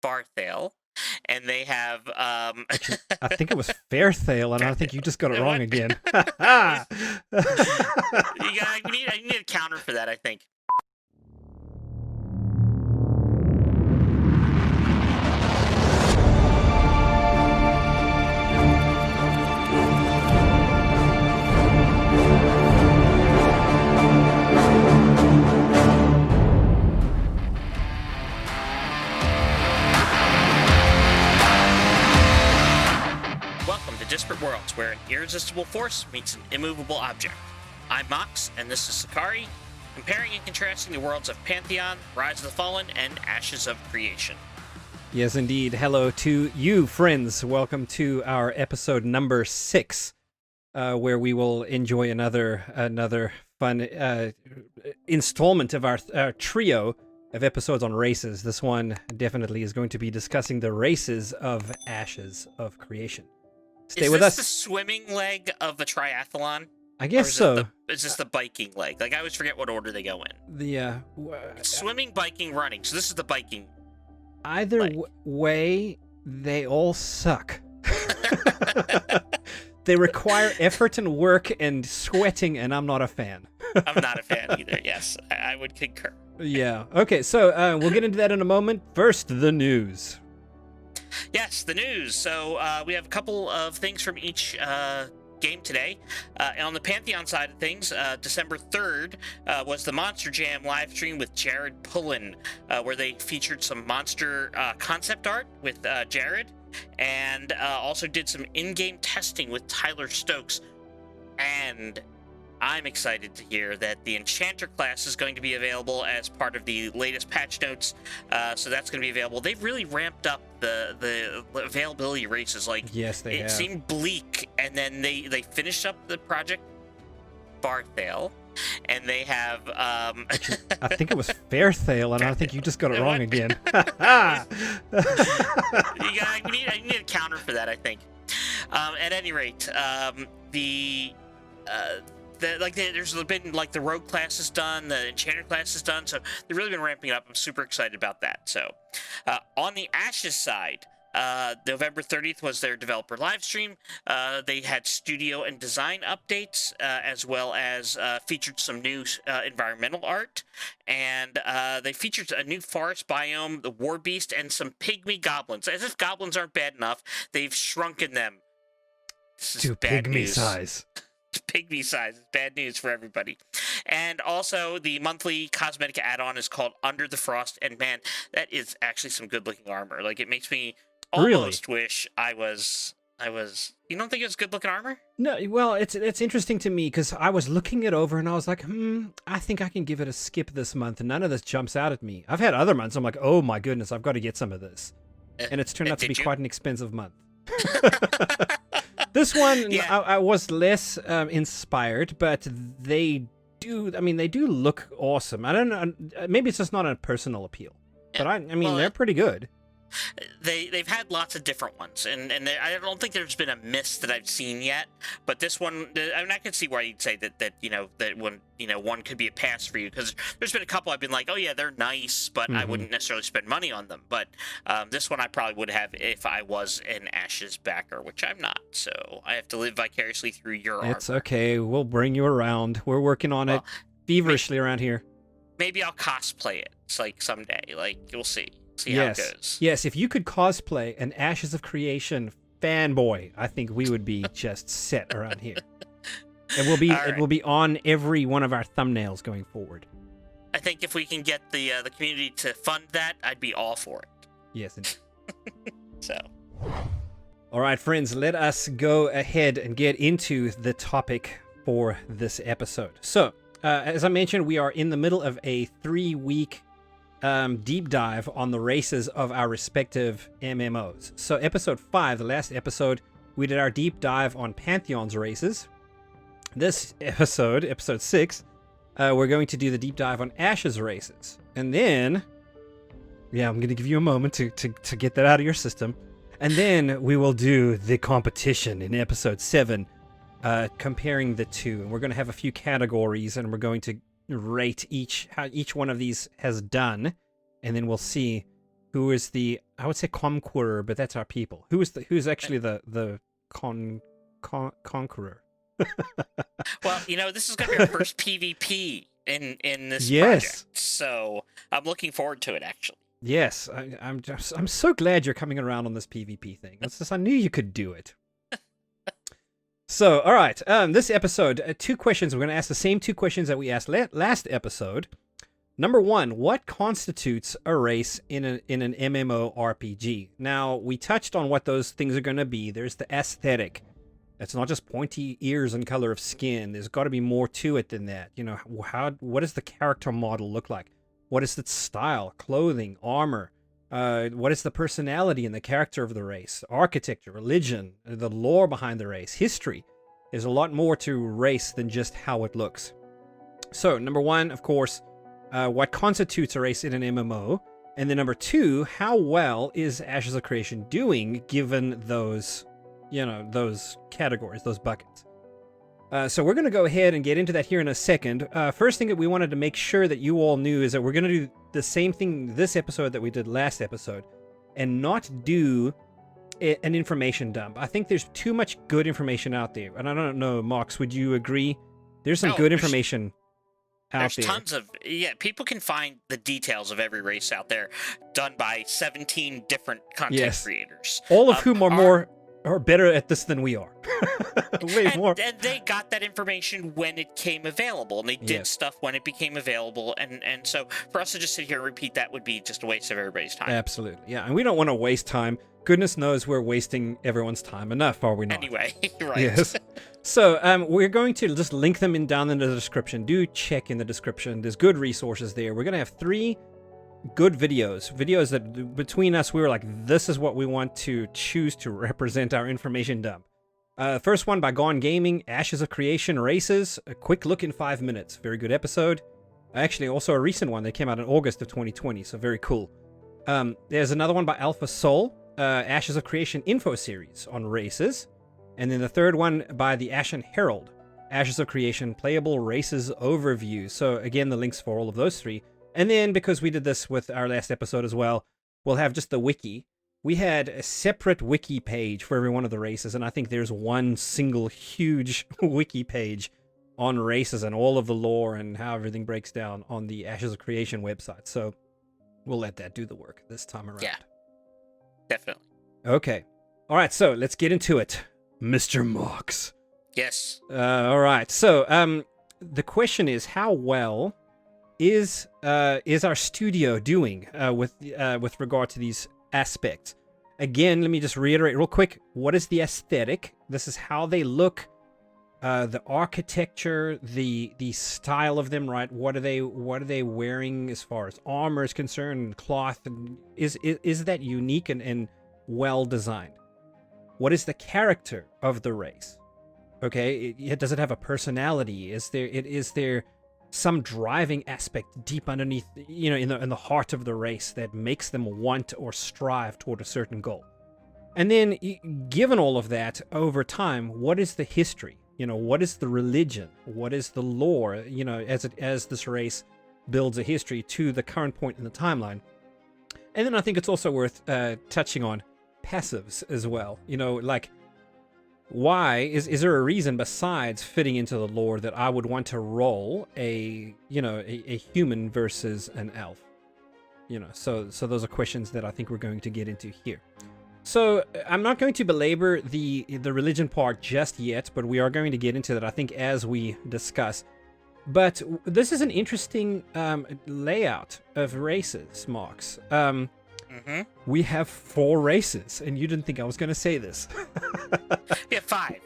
Barthale, and they have Actually, I think it was Fairthale, and I think you just got it wrong again. I need a counter for that, I think. Welcome to Disparate Worlds, where an irresistible force meets an immovable object. I'm Mox, and this is Sechari, comparing and contrasting the worlds of Pantheon, Rise of the Fallen, and Ashes of Creation. Yes, indeed. Hello to you, friends. Welcome to our episode number 6, where we will enjoy another fun installment of our trio of episodes on races. This one definitely is going to be discussing the races of Ashes of Creation. Stay with us. Is this the swimming leg of a triathlon? I guess so. Is this the biking leg? Like, I always forget what order they go in. The Swimming, biking, running. So this is the biking. either way, they all suck. They require effort and work and sweating, and I'm not a fan. I'm not a fan either, yes. I would concur. Yeah. Okay, so we'll get into that in a moment. First, the news. Yes, the news. So we have a couple of things from each game today. And on the Pantheon side of things, December 3rd was the Monster Jam live stream with Jared Pullen, where they featured some monster concept art with Jared, and also did some in-game testing with Tyler Stokes. And I'm excited to hear that the Enchanter class is going to be available as part of the latest patch notes. So that's going to be available. They've really ramped up the availability races. Like, Yes, they have. It seemed bleak, and then they finished up the project Barthale, and they have I think it was Fairthale, and I think you just got it wrong again. I need a counter for that, I think. At any rate, there's been like the rogue class is done, the enchanter class is done, so they've really been ramping it up. I'm super excited about that. So on the Ashes side, November 30th was their developer live stream. They had studio and design updates, as well as featured some new environmental art, and they featured a new forest biome, the war beast, and some pygmy goblins. As if goblins aren't bad enough, they've shrunken them. This is To bad pygmy news. size. Pygmy size. It's bad news for everybody. And also, the monthly cosmetic add-on is called Under the Frost, and man, that is actually some good-looking armor. Like, it makes me almost wish I was. You don't think it's good-looking armor? No, well, it's interesting to me because I was looking it over and I was like, I think I can give it a skip this month, and none of this jumps out at me. I've had other months I'm like, oh my goodness, I've got to get some of this, and it's turned out to be quite an expensive month. This one, Yeah. I was less inspired, but they do look awesome. I don't know, maybe it's just not a personal appeal, but I mean, Well, they're pretty good. They've had lots of different ones, and I don't think there's been a miss that I've seen yet. But this one, I mean, I can see why you'd say that one could be a pass for you, because there's been a couple I've been like, oh yeah, they're nice, but I wouldn't necessarily spend money on them. But this one I probably would have if I was an Ashes backer, which I'm not. So I have to live vicariously through your art. It's okay. We'll bring you around. We're working on it feverishly around here. Maybe I'll cosplay it. It's like someday. Like, we'll see. See how it goes. Yes, if you could cosplay an Ashes of Creation fanboy, I think we would be just set around here. It will be on every one of our thumbnails going forward. I think if we can get the community to fund that, I'd be all for it. Yes, indeed. So. All right, friends, let us go ahead and get into the topic for this episode. So, as I mentioned, we are in the middle of a 3-week deep dive on the races of our respective MMOs. So episode 5, the last episode, we did our deep dive on Pantheon's races. This episode 6, we're going to do the deep dive on Ashes races. And then, I'm going to give you a moment to get that out of your system. And then we will do the competition in episode 7, comparing the two. And we're going to have a few categories, and we're going to rate how each one of these has done, and then we'll see who is I would say conqueror, but that's our people. Who's actually the conqueror? Well, this is going to be our first PvP in this Yes. project, so I'm looking forward to it, actually. Yes, I'm so glad you're coming around on this PvP thing. I knew you could do it. So, all right, this episode, 2 questions. We're going to ask the same 2 questions that we asked last episode. Number 1, what constitutes a race in an MMORPG? Now, we touched on what those things are going to be. There's the aesthetic. It's not just pointy ears and color of skin. There's got to be more to it than that. What does the character model look like? What is its style, clothing, armor? What is the personality and the character of the race? Architecture, religion, the lore behind the race, history. There's a lot more to race than just how it looks. So, number 1, of course, what constitutes a race in an MMO? And then number 2, how well is Ashes of Creation doing given those, those categories, those buckets? So we're going to go ahead and get into that here in a second. First thing that we wanted to make sure that you all knew is that we're going to do the same thing this episode that we did last episode and not do an information dump. I think there's too much good information out there. And I don't know, Mox, would you agree? There's some good information out there. There's tons of, people can find the details of every race out there done by 17 different content creators. All of whom are better at this than we are. Way more. And they got that information when it came available, and they did stuff when it became available, and so for us to just sit here and repeat that would be just a waste of everybody's time. Absolutely, yeah, and we don't want to waste time. Goodness knows we're wasting everyone's time enough, are we not? Anyway, right. Yes. So we're going to just link them down in the description. Do check in the description. There's good resources there. We're going to have 3 good videos that between us we were like, this is what we want to choose to represent our information dump. First one by Gone Gaming, Ashes of Creation Races, a quick look in 5 minutes. Very good episode. Actually, also a recent one that came out in August of 2020, so very cool. There's another one by Alpha Soul, Ashes of Creation Info Series on races. And then the third one by the Ashen Herald, Ashes of Creation Playable Races Overview. So again, the links for all of those 3. And then, because we did this with our last episode as well, we'll have just the wiki. We had a separate wiki page for every one of the races, and I think there's one single huge wiki page on races and all of the lore and how everything breaks down on the Ashes of Creation website. So we'll let that do the work this time around. Yeah, definitely. Okay. All right, so let's get into it. Mr. Mox. Yes. All right, so the question is, how well is our studio doing with regard to these aspects? Again, let me just reiterate real quick. What is the aesthetic? This is how they look. The architecture, the style of them, right? What are they wearing as far as armor is concerned, cloth, and is that unique and well designed? What is the character of the race? Okay, does it have a personality? Is there some driving aspect deep underneath, in the heart of the race that makes them want or strive toward a certain goal? And then, given all of that, over time, what is the history? What is the religion? What is the lore? As this race builds a history to the current point in the timeline. And then I think it's also worth touching on passives as well. Why is there a reason besides fitting into the lore that I would want to roll a human versus an elf? So those are questions that I think we're going to get into here. So I'm not going to belabor the religion part just yet, but we are going to get into that, I think, as we discuss. But this is an interesting layout of races, Mox. We have 4 races, and you didn't think I was going to say this. Yeah, 5.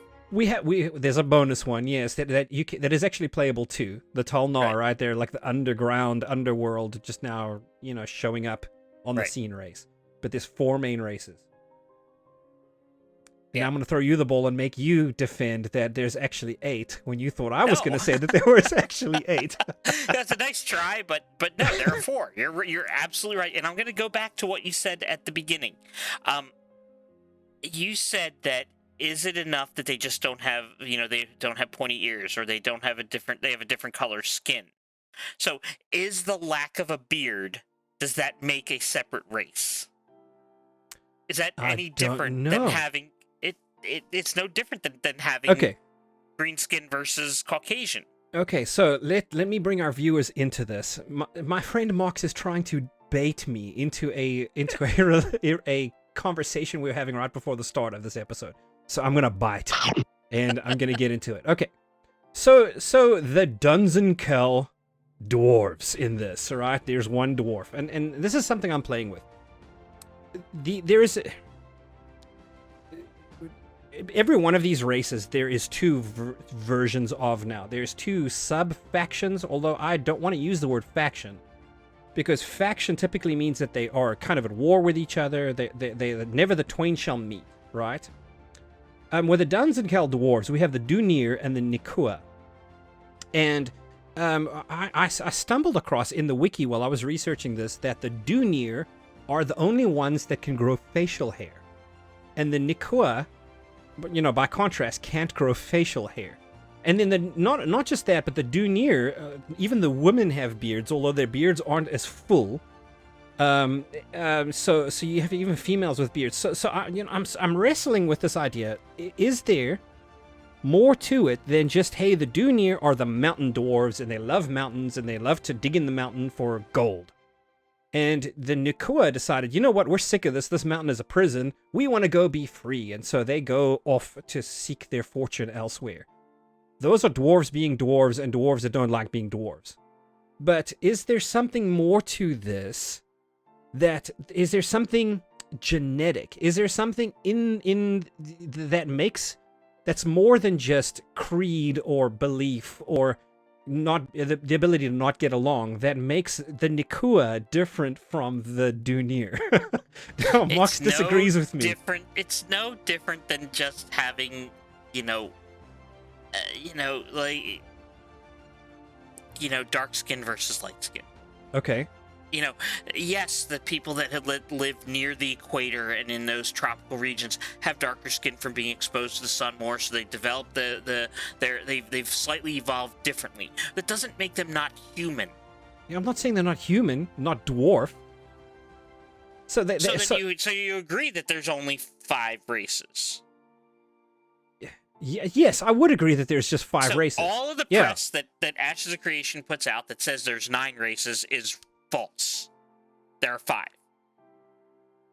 There's a bonus one, yes, that is actually playable too. The Talnar, right there, like the underworld, just now, showing up on the scene race. But there's 4 main races. And I'm going to throw you the ball and make you defend that there's actually 8 when you thought I was going to say that there was actually 8. That's a nice try, but no, there are 4. You're absolutely right. And I'm going to go back to what you said at the beginning. You said that, is it enough that they just don't have, they don't have pointy ears, or they have a different color skin? So is the lack of a beard, does that make a separate race? Is that I any don't different know. than having it? It's no different than having green skin versus Caucasian. Okay, so let me bring our viewers into this. My friend Mox is trying to bait me into a conversation we were having right before the start of this episode. So I'm gonna bite, and I'm gonna get into it. Okay, so the Dunzenkel dwarves in this, all right? There's one dwarf, and this is something I'm playing with. There is every one of these races, there is two versions of now. There's two sub-factions, although I don't want to use the word faction, because faction typically means that they are kind of at war with each other. They never the twain shall meet, right? With the Dunzenkel dwarves, we have the Dunir and the Nikua. And I stumbled across in the wiki while I was researching this that the Dunir are the only ones that can grow facial hair. And the Nikua, you know, by contrast, can't grow facial hair. And then not just that, but the Dunir, even the women have beards, although their beards aren't as full. So you have even females with beards. So I'm wrestling with this idea. Is there more to it than just, hey, the Dunir are the mountain dwarves and they love mountains and they love to dig in the mountain for gold? And the Nikua decided, you know what, we're sick of this. This mountain is a prison. We want to go be free. And so they go off to seek their fortune elsewhere. Those are dwarves being dwarves and dwarves that don't like being dwarves. But is there something more to this? Is there something genetic? Is there something that's more than just creed or belief or not the ability to not get along that makes the Nikua different from the Dunir? Mox disagrees with me. It's no different than just having, dark skin versus light skin. Okay. Yes, the people that have lived near the equator and in those tropical regions have darker skin from being exposed to the sun more, so they develop they've slightly evolved differently. That doesn't make them not human. Yeah, I'm not saying they're not human, not dwarf. So you agree that there's only 5 races? Yes, I would agree that there's just 5 races. All of the press that Ashes of Creation puts out that says there's 9 races is false. There are 5.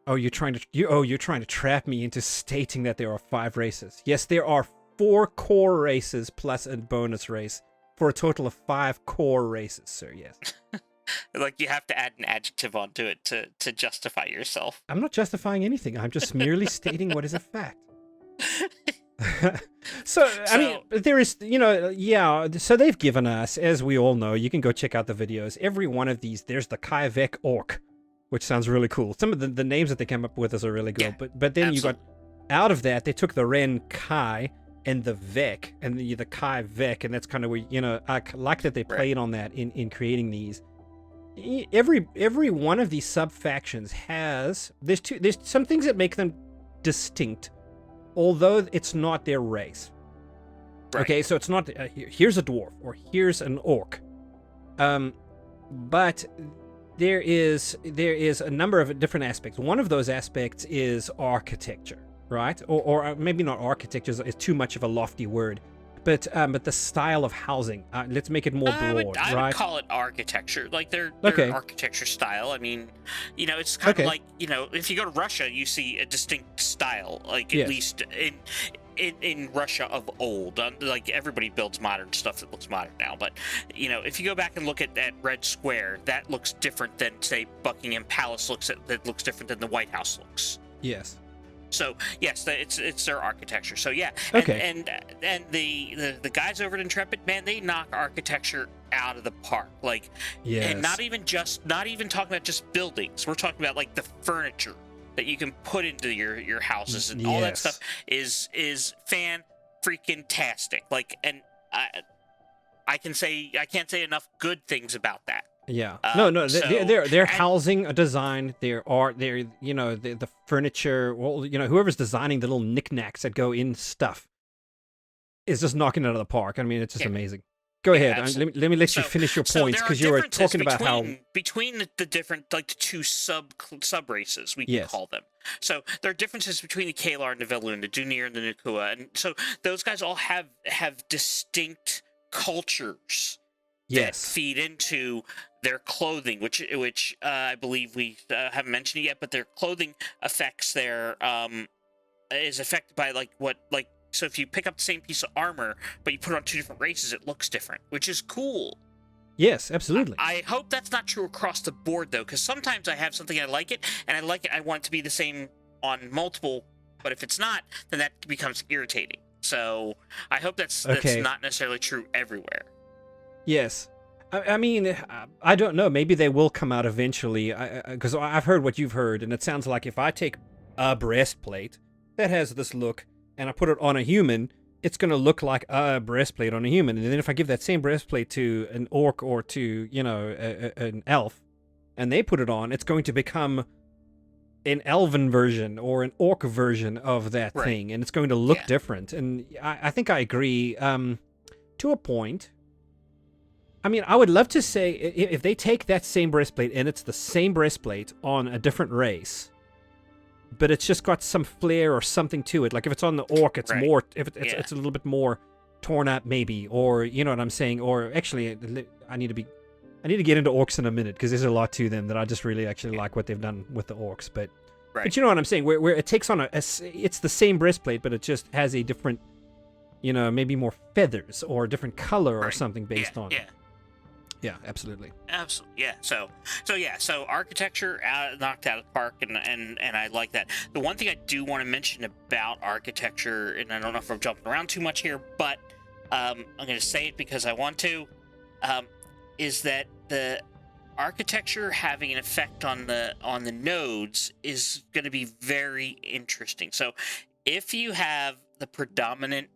Oh, you're trying to trap me into stating that there are 5 races. Yes, there are 4 core races plus a bonus race for a total of 5 core races, sir. Yes. Like you have to add an adjective onto it to justify yourself. I'm not justifying anything. I'm just merely stating what is a fact. I mean, there is, so they've given us, as we all know, you can go check out the videos, every one of these, there's the Kaivek Orc, which sounds really cool. Some of the names that they came up with are really good, but then you got, out of that, they took the Ren'Kai and the Vek, and the Kaivek, and that's kind of where, I like that they played on that in creating these. Every one of these sub-factions there's some things that make them distinct, although it's not their race. Right. Okay, so it's not, here's a dwarf, or here's an orc. But there is a number of different aspects. One of those aspects is architecture, right? Or maybe not architecture is too much of a lofty word, but the style of housing. Let's make it more broad, right? I would call it architecture, like their architecture style. I mean, it's kind of like, if you go to Russia, you see a distinct style, like at least in Russia of old. Like everybody builds modern stuff that looks modern now, but if you go back and look at that Red Square, that looks different than, say, Buckingham Palace that looks different than the White House looks. Yes. So yes, it's their architecture. So yeah, and the guys over at Intrepid, man, they knock architecture out of the park. Like, and not even talking about just buildings. We're talking about like the furniture that you can put into your houses and all that stuff is fan freaking tastic. Like, and I can't say enough good things about that. Yeah. Their housing design, their art, the furniture, well, whoever's designing the little knickknacks that go in stuff is just knocking it out of the park. I mean, it's just amazing. Go Yeah, ahead. absolutely. Let me let you finish your points, there are because you were differences talking about how. between the different, like, the two sub races, we can Yes. call them. So there are differences between the Kalar and the Velun, the Dunir and the Nakua, and so those guys all have distinct cultures that Yes. feed into their clothing, which I believe we haven't mentioned it yet, but their clothing affects their is affected by so if you pick up the same piece of armor but you put it on two different races, it looks different, which is cool. Yes, absolutely. I hope that's not true across the board, though, because sometimes I have something I like it, and I want it to be the same on multiple, but if it's not, then that becomes irritating. So I hope that's not necessarily true everywhere. Yes. I mean, I don't know. Maybe they will come out eventually, because I've heard what you've heard, and it sounds like if I take a breastplate that has this look and I put it on a human, it's going to look like a breastplate on a human. And then if I give that same breastplate to an orc or to, an elf, and they put it on, it's going to become an elven version or an orc version of that thing, and it's going to look different. And I think I agree to a point. I mean, I would love to say if they take that same breastplate and it's the same breastplate on a different race, but it's just got some flair or something to it. Like if it's on the orc, it's more. If it's a little bit more torn up, maybe, or you know what I'm saying. Or actually, I need to get into orcs in a minute, because there's a lot to them that I just really actually like what they've done with the orcs. But you know what I'm saying, where it takes on it's the same breastplate, but it just has a different, maybe more feathers or a different color or something based on it. Yeah, absolutely. Absolutely, yeah. So architecture knocked out of the park, and I like that. The one thing I do want to mention about architecture, and I don't know if I'm jumping around too much here, but I'm going to say it because I want to, is that the architecture having an effect on the nodes is going to be very interesting. So if you're the predominant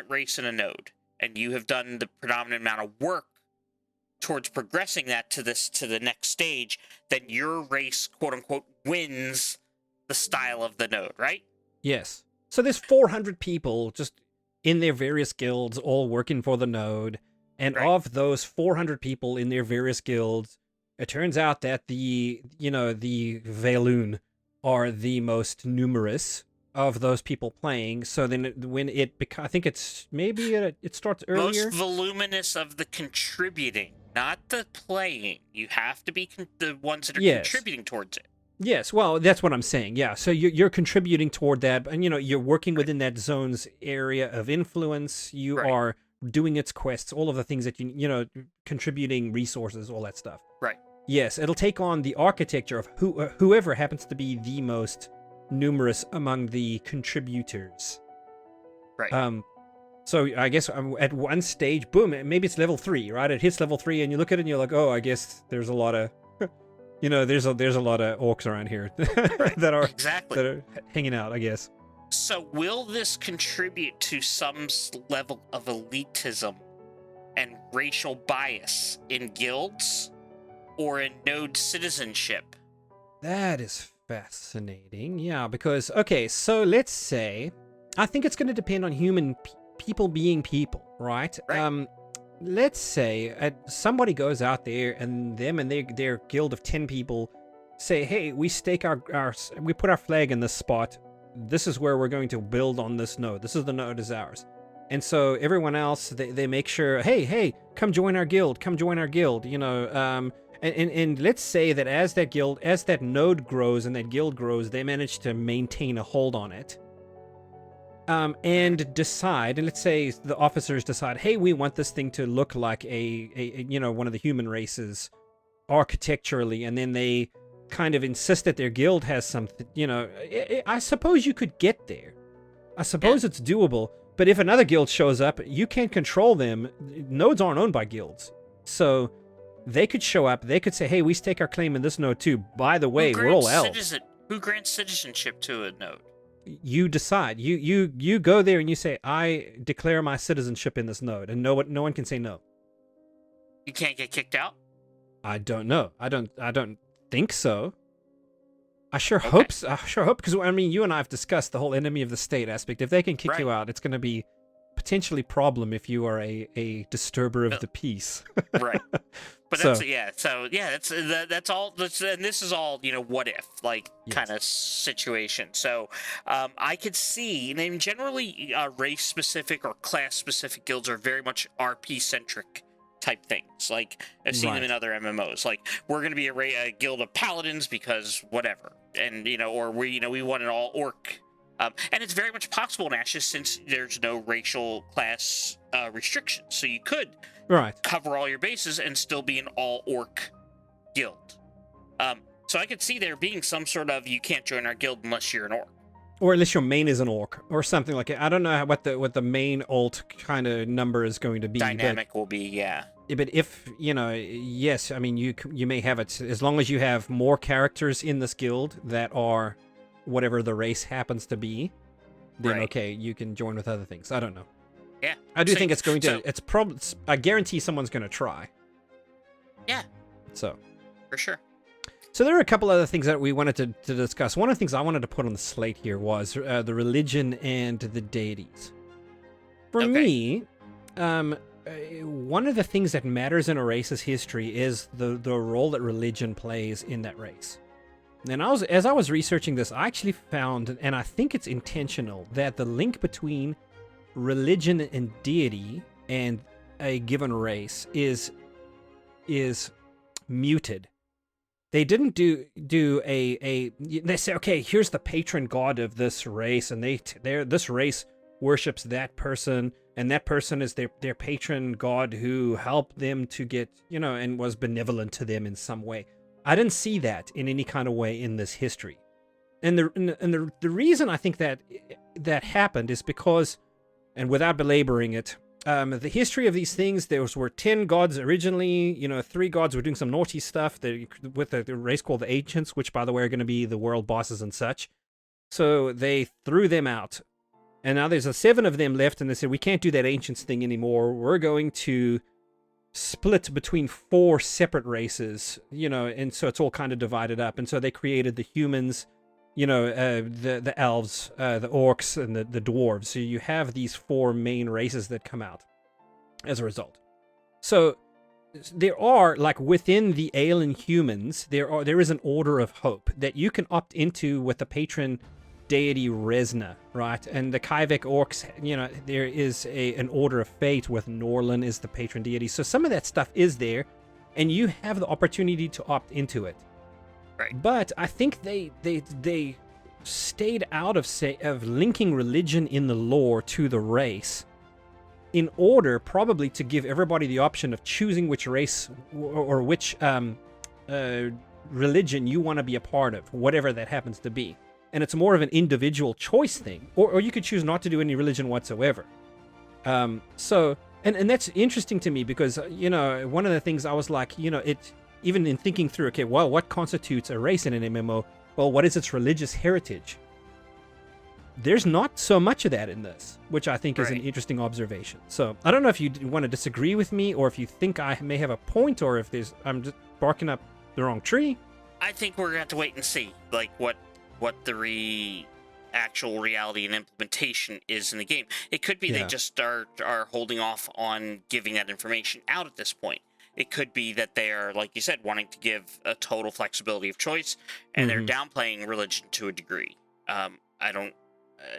race in a node, and you have done the predominant amount of work towards progressing that to the next stage, then your race, quote unquote, wins the style of the node, right? Yes. So there's 400 people just in their various guilds all working for the node, and of those 400 people in their various guilds, it turns out that the Velun are the most numerous of those people playing. So then when I think it's maybe it starts earlier. Most voluminous of the contributing, not the playing. You have to be the ones that are contributing towards it. Yes, well, that's what I'm saying. Yeah, so you're contributing toward that, and you're working within that zone's area of influence. You are doing its quests, all of the things that contributing resources, all that stuff. Right. Yes, it'll take on the architecture of whoever happens to be the most numerous among the contributors. Right. So I guess at one stage, boom, maybe it's level 3, right? It hits level 3, and you look at it and you're like, oh, I guess there's a lot of, there's a lot of orcs around here that are hanging out, I guess. So will this contribute to some level of elitism and racial bias in guilds or in node citizenship? That is fascinating. Yeah, because, okay, so let's say, I think it's going to depend on people being people, right? Let's say somebody goes out there and them and their guild of 10 people say, hey, we stake we put our flag in this spot. This is where we're going to build on this node. This is the node is ours. And so everyone else, they make sure, hey, come join our guild. And let's say that as that node grows and that guild grows, they manage to maintain a hold on it. And decide, and let's say the officers decide, hey, we want this thing to look like a one of the human races architecturally, and then they kind of insist that their guild has something, I suppose you could get there. I suppose it's doable, but if another guild shows up, you can't control them. Nodes aren't owned by guilds. So they could show up, they could say, hey, we stake our claim in this node too. By the way, we're all elves. Who grants citizenship to a node? You decide. You go there and you say, I declare my citizenship in this node, and no one can say no. You can't get kicked out? I don't know. I don't think so. I sure hope so. I sure hope, because I mean, you and I have discussed the whole enemy of the state aspect. If they can kick you out, it's going to be potentially problem if you are a disturber of the peace. Right. But So- that's all. And this is all what if kind of situation. So I could see. I mean, generally, race specific or class specific guilds are very much RP centric type things. Like I've seen them in other MMOs. Like we're going to be a guild of paladins because whatever, and or we want an all orc. And it's very much possible in Ashes since there's no racial class restrictions. So you could cover all your bases and still be an all-orc guild. So I could see there being some sort of you can't join our guild unless you're an orc. Or unless your main is an orc or something like it. I don't know what the main alt kind of number is going to be. Dynamic will be, But if, yes, I mean, you may have it as long as you have more characters in this guild that are whatever the race happens to be, then okay, you can join with other things. I don't know. Yeah. I do think it's going to, I guarantee someone's going to try. Yeah. So. For sure. So there are a couple other things that we wanted to discuss. One of the things I wanted to put on the slate here was the religion and the deities. For me, one of the things that matters in a race's history is the role that religion plays in that race. And as I was researching this, I actually found, and I think it's intentional, that the link between religion and deity and a given race is muted. They didn't do they say, okay, here's the patron god of this race, and this race worships that person, and that person is their patron god who helped them to get, and was benevolent to them in some way. I didn't see that in any kind of way in this history. And the reason I think that happened is because, and without belaboring it, the history of these things, there were 10 gods originally. 3 gods were doing some naughty stuff with a race called the Ancients, which, by the way, are going to be the world bosses and such. So they threw them out. And now there's 7 of them left, and they said, we can't do that Ancients thing anymore. We're going to split between 4 separate races, and so it's all kind of divided up. And so they created the humans, the elves, the orcs, and the dwarves. So you have these 4 main races that come out as a result. So there are, like, within the alien humans, there is an order of hope that you can opt into with the patron deity Resna, right? And the Kaivek orcs, there is an order of fate with Norlin is the patron deity. So some of that stuff is there, and you have the opportunity to opt into it. Right. But I think they stayed out of linking religion in the lore to the race, in order probably to give everybody the option of choosing which race or which religion you want to be a part of, whatever that happens to be. And it's more of an individual choice thing, or you could choose not to do any religion whatsoever. So that's interesting to me because one of the things I was like, even in thinking through, okay, well, what constitutes a race in an MMO? Well, what is its religious heritage? There's not so much of that in this, which I think is an interesting observation. So I don't know if you want to disagree with me, or if you think I may have a point, or if I'm just barking up the wrong tree. I think we're gonna have to wait and see, like what the actual reality and implementation is in the game. It could be they just are holding off on giving that information out at this point. It could be that they are, like you said, wanting to give a total flexibility of choice, and they're downplaying religion to a degree. I don't.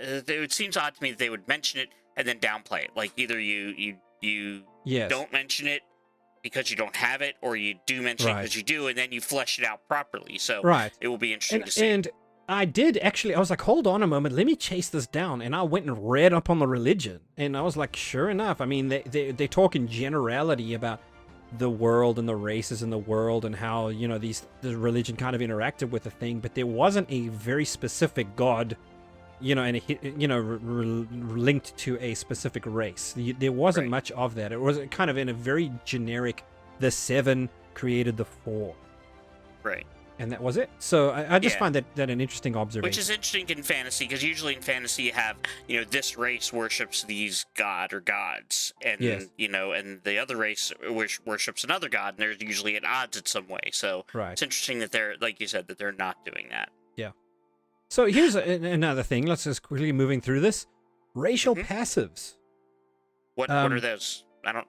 It seems odd to me that they would mention it and then downplay it. Like either you don't mention it because you don't have it, or you do mention it because you do, and then you flesh it out properly. So it will be interesting to see. And I did actually, I was like, hold on a moment, let me chase this down. And I went and read up on the religion. And I was like, sure enough, I mean, they talk in generality about the world and the races in the world and how, the religion kind of interacted with the thing. But there wasn't a very specific god, linked to a specific race. There wasn't much of that. It was kind of in a very generic, the 7 created the 4. Right. And that was it. So I just find that an interesting observation. Which is interesting in fantasy, because usually in fantasy you have, this race worships these god or gods, and and the other race worships another god, and they're usually at odds in some way. So it's interesting that they're, like you said, that they're not doing that. Yeah. So here's another thing. Let's just quickly moving through this. Racial passives. What are those? I don't.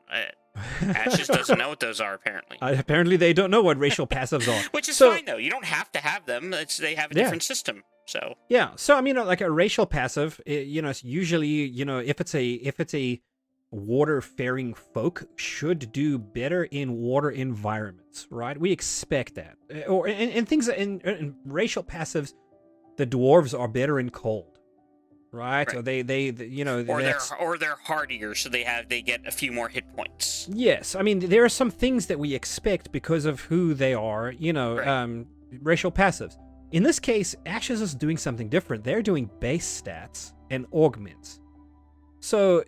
Ash just doesn't know what those are, apparently. Apparently, they don't know what racial passives are. Which is fine, though. You don't have to have them. They have a different system. So yeah. So I mean, like a racial passive, it's usually, if it's a water-faring folk, should do better in water environments, right? We expect that. And things in racial passives, the dwarves are better in cold. Right? Or they or they're hardier, so they get a few more hit points. Yes, I mean there are some things that we expect because of who they are. Racial passives. In this case, Ashes is doing something different. They're doing base stats and augments. So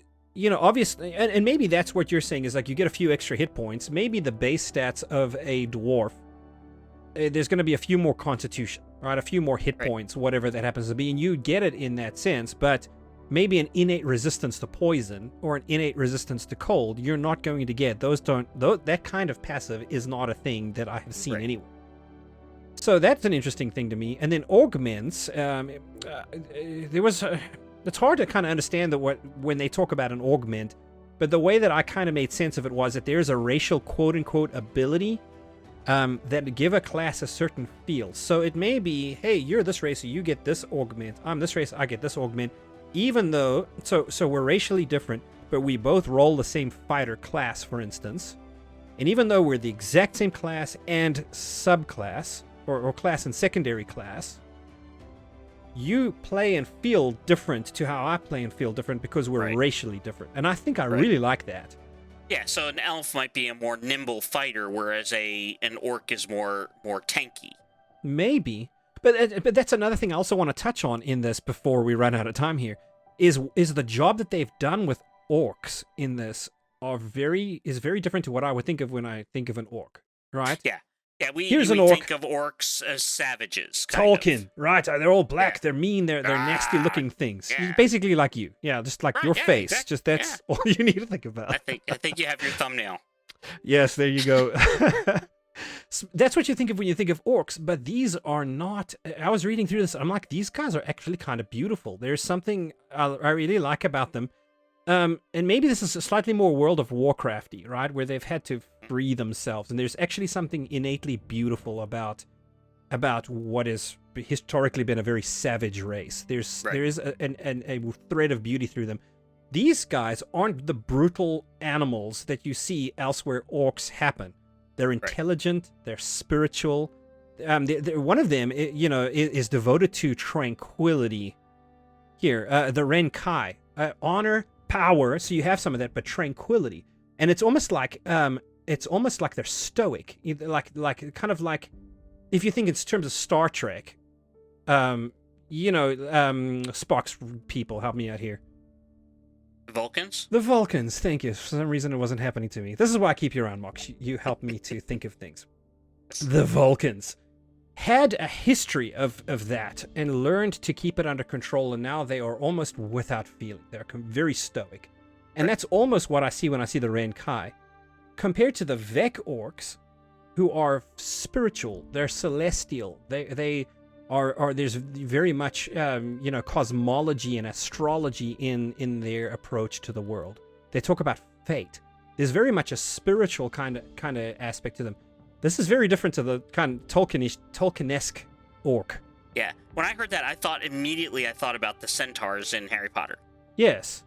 obviously, and maybe that's what you're saying is like you get a few extra hit points. Maybe the base stats of a dwarf, there's going to be a few more constitution. Right, a few more hit points, whatever that happens to be, and you get it in that sense, but maybe an innate resistance to poison or an innate resistance to cold, you're not going to get. That kind of passive is not a thing that I have seen anywhere. So that's an interesting thing to me. And then augments, it's hard to kind of understand when they talk about an augment, but the way that I kind of made sense of it was that there's a racial quote-unquote ability that give a class a certain feel. So it may be, hey, you're this race, so you get this augment. I'm this race, I get this augment. Even though, so we're racially different, but we both roll the same fighter class, for instance. And even though we're the exact same class and subclass, or class and secondary class, you play and feel different to how I play and feel different because we're racially different. And I think I really like that. Yeah, so an elf might be a more nimble fighter, whereas an orc is more tanky. Maybe, but that's another thing I also want to touch on in this before we run out of time here. Is the job that they've done with orcs in this is very different to what I would think of when I think of an orc, right? Yeah. Yeah, we think of orcs as savages. Tolkien, right? They're all black. They're mean. They're nasty-looking things. Yeah. Basically like you. Yeah, just like your face. Exactly. Just that's all you need to think about. I think you have your thumbnail. Yes, there you go. That's what you think of when you think of orcs, but these are not. I was reading through this. I'm like, these guys are actually kind of beautiful. There's something I really like about them. And maybe this is slightly more World of Warcrafty, right? Where they've had to free themselves. And there's actually something innately beautiful about what has historically been a very savage race. There is a thread of beauty through them. These guys aren't the brutal animals that you see elsewhere orcs happen. They're intelligent, they're spiritual. One of them, is devoted to tranquility. Here, the Ren'Kai. Honor, power, so you have some of that, but tranquility. And it's almost like they're stoic. Like kind of like if you think in terms of Star Trek, Spock's people, help me out here. Vulcans? The Vulcans, thank you. For some reason it wasn't happening to me. This is why I keep you around, Mox. You help me to think of things. The Vulcans had a history of that and learned to keep it under control, and now they are almost without feeling. They're very stoic. And that's almost what I see when I see the Ren'Kai. Compared to the Vec orcs, who are spiritual, they're celestial. They are there's very much cosmology and astrology in their approach to the world. They talk about fate. There's very much a spiritual kind of aspect to them. This is very different to the kind of Tolkien-esque orc. Yeah. When I heard that, I thought about the centaurs in Harry Potter. Yes,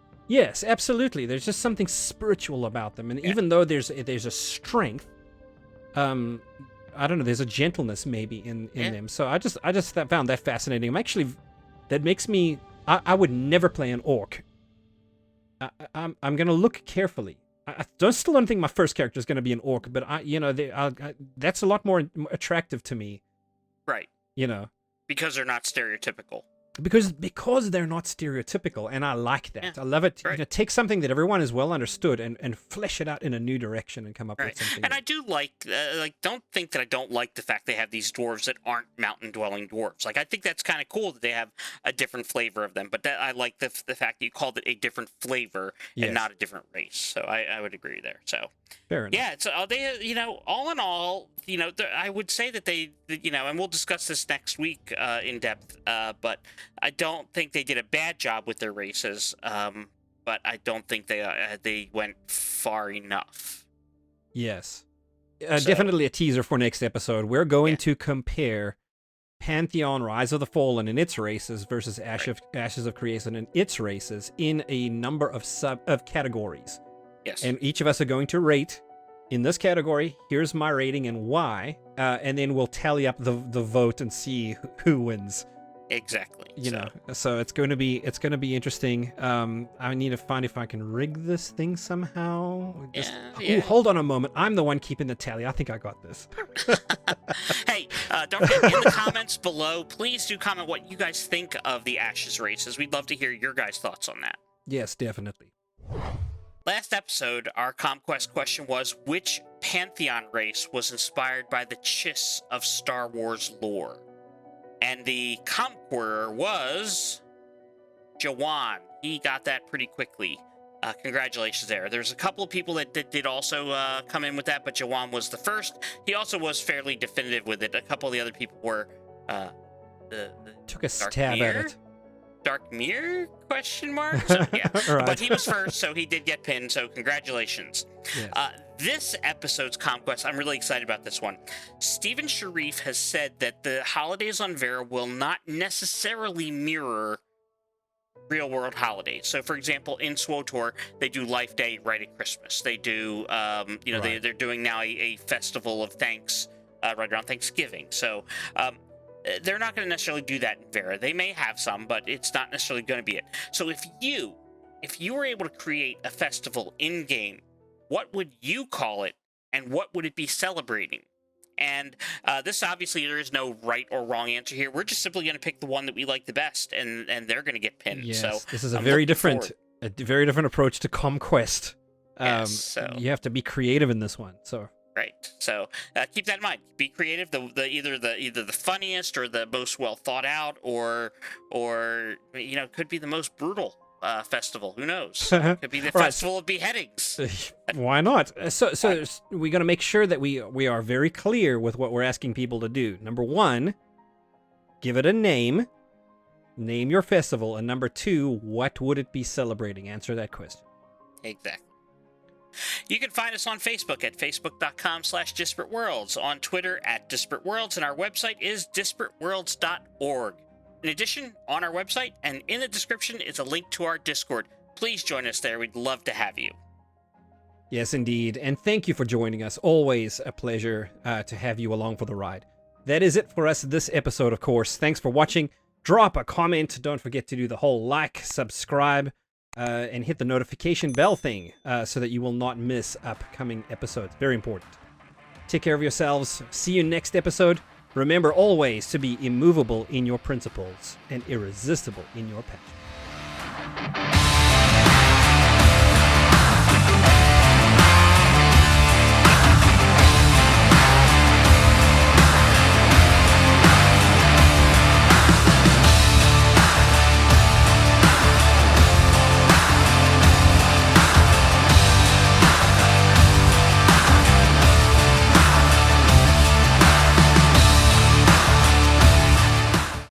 absolutely. There's just something spiritual about them, and even though there's a strength, I don't know, there's a gentleness maybe in them. So I just found that fascinating. That makes me. I would never play an orc. I'm gonna look carefully. I still don't think my first character is gonna be an orc, but that's a lot more attractive to me. Right. Because they're not stereotypical. Because they're not stereotypical, and I like that. I love it. Right. Take something that everyone is well understood and flesh it out in a new direction and come up with something. And I do don't think that I don't like the fact they have these dwarves that aren't mountain-dwelling dwarves. Like, I think that's kind of cool that they have a different flavor of them, but I like the fact that you called it a different flavor and not a different race. So I would agree there. So fair enough. Yeah, so they, all in all, I would say that they, and we'll discuss this next week in depth, but I don't think they did a bad job with their races. but I don't think they went far enough. Yes. Definitely a teaser for next episode. We're going to compare Pantheon Rise of the Fallen in its races versus Ashes of Creation in its races in a number of categories. Yes. And each of us are going to rate in this category. Here's my rating and why. And then we'll tally up the vote and see who wins. Exactly. So it's going to be interesting. I need to find if I can rig this thing somehow. Ooh, hold on a moment. I'm the one keeping the tally. I think I got this. Hey, don't forget, in the comments below, please do comment what you guys think of the Ashes races. We'd love to hear your guys' thoughts on that. Yes, definitely. Last episode, our Comquest question was, which Pantheon race was inspired by the Chiss of Star Wars lore? And the Conqueror was Jawan. He got that pretty quickly. Congratulations there. There's a couple of people that did also come in with that, but Jawan was the first. He also was fairly definitive with it. A couple of the other people were took a stab at it. Dark Mirror? Question mark? So, yeah. Right. But he was first, so he did get pinned, so congratulations. Yes. This episode's Conquest, I'm really excited about this one. Stephen Sharif has said that the holidays on Verra will not necessarily mirror real-world holidays. So, for example, in SWTOR, they do Life Day right at Christmas. They do, they're doing now a festival of thanks right around Thanksgiving. So, they're not going to necessarily do that in Verra. They may have some, but it's not necessarily going to be it. So if you were able to create a festival in-game, what would you call it, and what would it be celebrating? And this, obviously, there is no right or wrong answer here. We're just simply going to pick the one that we like the best, and they're going to get pinned. Yes, so this is a very different approach to Comquest. Yes, so you have to be creative in this one. So. Right. So keep that in mind. Be creative. Either the funniest or the most well thought out, or could be the most brutal festival. Who knows? Could be the festival of beheadings. Why not? So we're gonna make sure that we are very clear with what we're asking people to do. Number one, give it a name. Name your festival, and number two, what would it be celebrating? Answer that question. Exactly. You can find us on Facebook at facebook.com/Disparate Worlds, on Twitter at Disparate Worlds, and our website is disparateworlds.org. In addition, on our website and in the description is a link to our Discord. Please join us there. We'd love to have you. Yes, indeed. And thank you for joining us. Always a pleasure to have you along for the ride. That is it for us this episode, of course. Thanks for watching. Drop a comment. Don't forget to do the whole like, subscribe, and hit the notification bell thing so that you will not miss upcoming episodes. Very important. Take care of yourselves. See you next episode. Remember always to be immovable in your principles and irresistible in your passion.